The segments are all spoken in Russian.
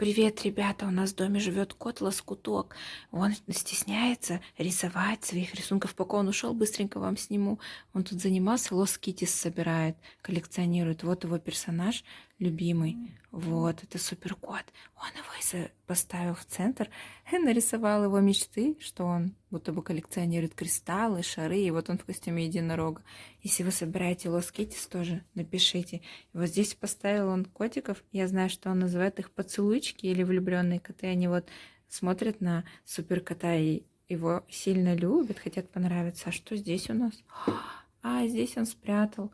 Привет, ребята, у нас в доме живет кот Лоскуток. Он стесняется рисовать своих рисунков. Пока он ушел, быстренько вам сниму. Он тут занимался, Лос Китис собирает, коллекционирует. Вот его персонаж любимый. Вот, это супер кот. Он его поставил в центр, нарисовал его мечты, что он будто бы коллекционирует кристаллы, шары. И вот он в костюме единорога. Если вы собираете Лос Китис, тоже напишите. И вот здесь поставил он котиков. Я знаю, что он называет их поцелуйчики или влюбленные коты. Они вот смотрят на супер кота и его сильно любят, хотят понравиться. А что здесь у нас? А, здесь он спрятал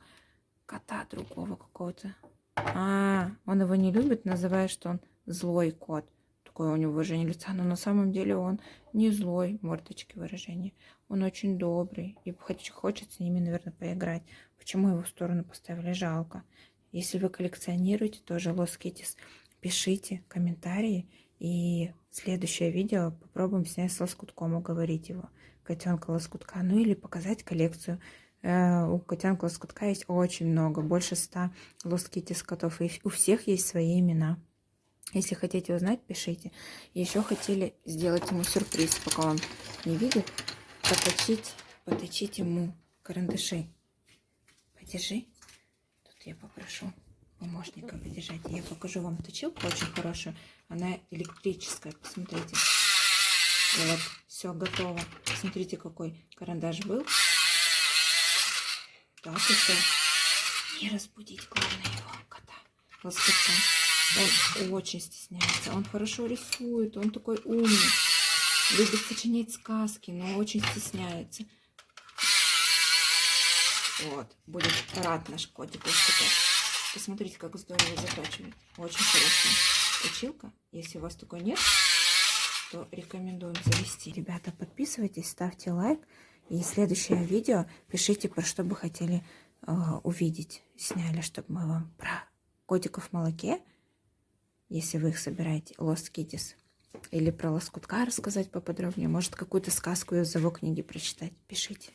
кота другого какого-то. А, он его не любит, называя, что он злой кот. Такое у него выражение лица. Но на самом деле он не злой, мордочки выражения. Он очень добрый. И хочет с ними, наверное, поиграть. Почему его в сторону поставили? Жалко. Если вы коллекционируете тоже Лос Китис, пишите комментарии. И следующее видео попробуем снять с лоскутком, уговорить его. Котенка Лоскутка. Ну или показать коллекцию. У котенка Лоскутка есть очень много, больше 100 Лос Китис котов. И у всех есть свои имена. Если хотите узнать, пишите. Еще хотели сделать ему сюрприз, пока он не видит. Поточить ему карандаши. Подержи. Тут я попрошу помощника подержать. Я покажу вам точилку очень хорошую. Она электрическая. Посмотрите. Вот, все готово. Посмотрите, какой карандаш был. Так, и все. Не разбудить, главное, его кота. Лоскутка. Он очень стесняется. Он хорошо рисует. Он такой умный. Любит сочинять сказки, но очень стесняется. Вот. Будет рад наш котик Лоскуток. Посмотрите, как здорово затачивает. Очень хорошая точилка. Если у вас такой нет, то рекомендуем завести. Ребята, подписывайтесь, ставьте лайк. И следующее видео пишите, про что бы хотели увидеть. Сняли, чтобы мы вам про котиков в молоке, если вы их собираете, Лос Китис, или про Лоскутка рассказать поподробнее. Может, какую-то сказку из его книги прочитать. Пишите.